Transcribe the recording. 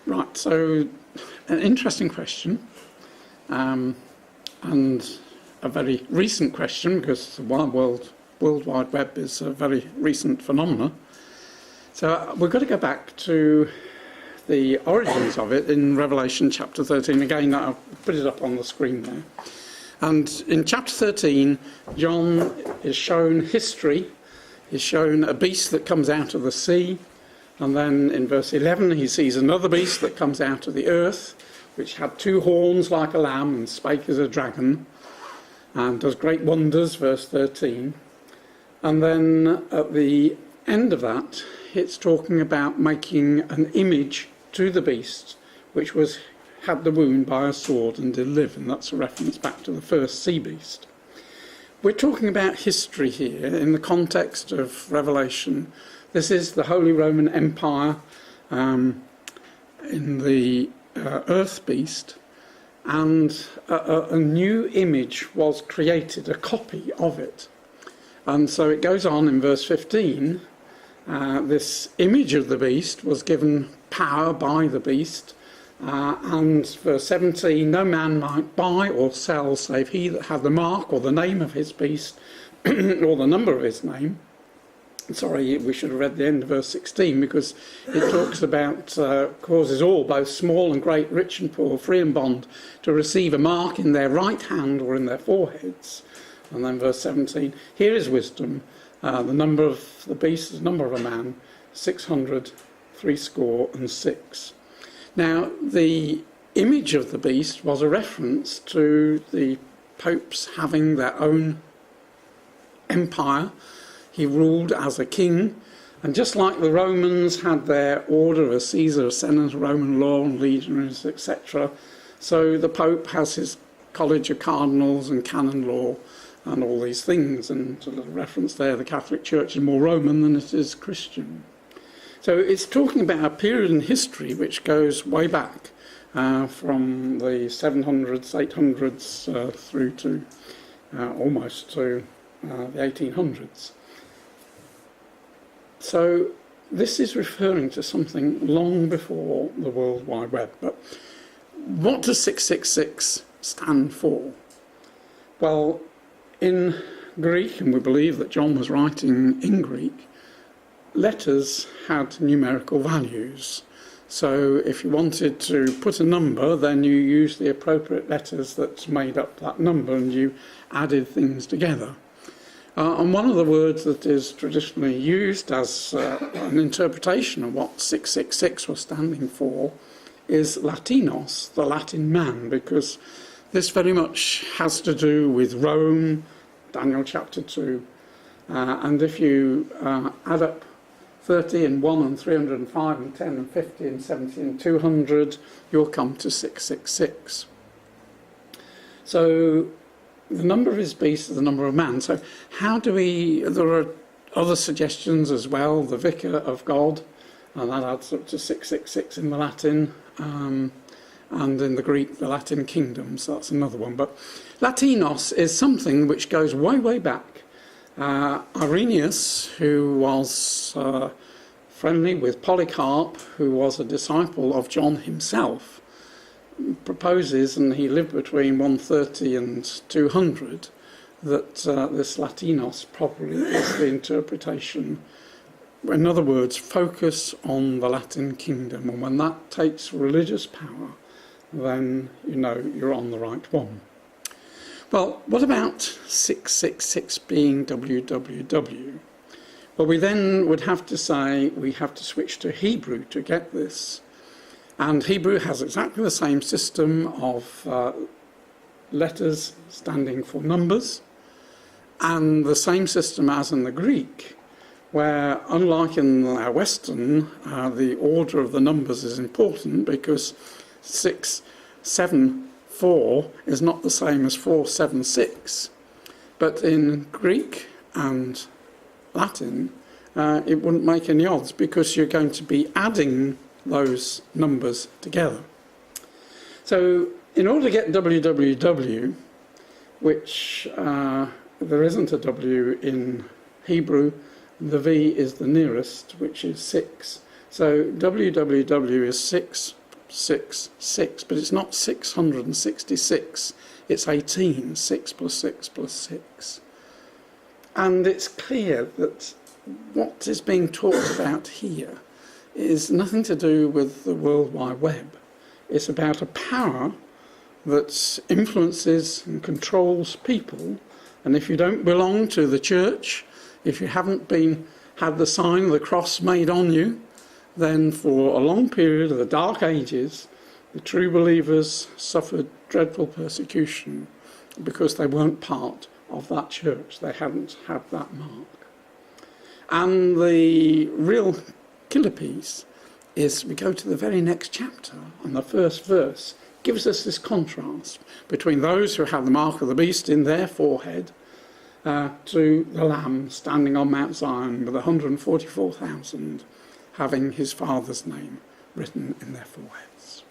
Right, so an interesting question, and a very recent question, because the World Wide Web is a very recent phenomenon. So we've got to go back to the origins of it in Revelation chapter 13. Again, I'll put it up on the screen there. And in chapter 13, John is shown history. He's shown a beast that comes out of the sea. And then in verse 11, he sees another beast that comes out of the earth, which had two horns like a lamb and spake as a dragon, and does great wonders, verse 13. And then at the end of that, it's talking about making an image to the beast, which had the wound by a sword and did live, and that's a reference back to the first sea beast. We're talking about history here in the context of Revelation. This is the Holy Roman Empire in the earth beast, and a new image was created, a copy of it. And so it goes on in verse 15, this image of the beast was given power by the beast, and verse 17, no man might buy or sell save he that had the mark or the name of his beast or the number of his name. Sorry, we should have read the end of verse 16, because it talks about causes all, both small and great, rich and poor, free and bond, to receive a mark in their right hand or in their foreheads. And then verse 17, here is wisdom, the number of the beast is the number of a man, 666. Now, the image of the beast was a reference to the popes having their own empire. He ruled as a king, and just like the Romans had their order, a Caesar, a Senate, Roman law, and legionaries, etc., so the Pope has his college of cardinals and canon law and all these things. And a little reference there, the Catholic Church is more Roman than it is Christian. So it's talking about a period in history which goes way back from the 700s, 800s, through to almost to the 1800s. So this is referring to something long before the World Wide Web. But what does 666 stand for? Well, in Greek, and we believe that John was writing in Greek, letters had numerical values. So if you wanted to put a number, then you used the appropriate letters that made up that number, and you added things together. And one of the words that is traditionally used as an interpretation of what 666 was standing for is Latinos, the Latin man, because this very much has to do with Rome, Daniel chapter 2. And if you add up 30 and 1 and 305 and 10 and 50 and 70 and 200, you'll come to 666. So the number of his beast is the number of man. So how do we... There are other suggestions as well. The Vicar of God, and that adds up to 666 in the Latin, and in the Greek, the Latin kingdom. So that's another one. But Latinos is something which goes way, way back. Irenaeus, who was friendly with Polycarp, who was a disciple of John himself, proposes, and he lived between 130 and 200, that this Latinos probably is the interpretation. In other words, focus on the Latin kingdom, and when that takes religious power, then you know you're on the right one. Well, what about 666 being www? Well, we then would have to say we have to switch to Hebrew to get this. And Hebrew has exactly the same system of letters standing for numbers, and the same system as in the Greek, where, unlike in our Western, the order of the numbers is important, because 674 is not the same as 476. But in Greek and Latin, it wouldn't make any odds, because you're going to be adding those numbers together. So in order to get www, which there isn't a W in Hebrew, the V is the nearest, which is 6. So www is 6 666, but it's not 666, it's 18, 6 plus 6 plus 6. And it's clear that what is being talked about here is nothing to do with the World Wide Web. It's about a power that influences and controls people, and if you don't belong to the church, if you haven't had the sign of the cross made on you, then for a long period of the Dark Ages, the true believers suffered dreadful persecution because they weren't part of that church. They hadn't had that mark. And the real killer piece is we go to the very next chapter, and the first verse gives us this contrast between those who have the mark of the beast in their forehead to the Lamb standing on Mount Zion with 144,000 having his Father's name written in their foreheads.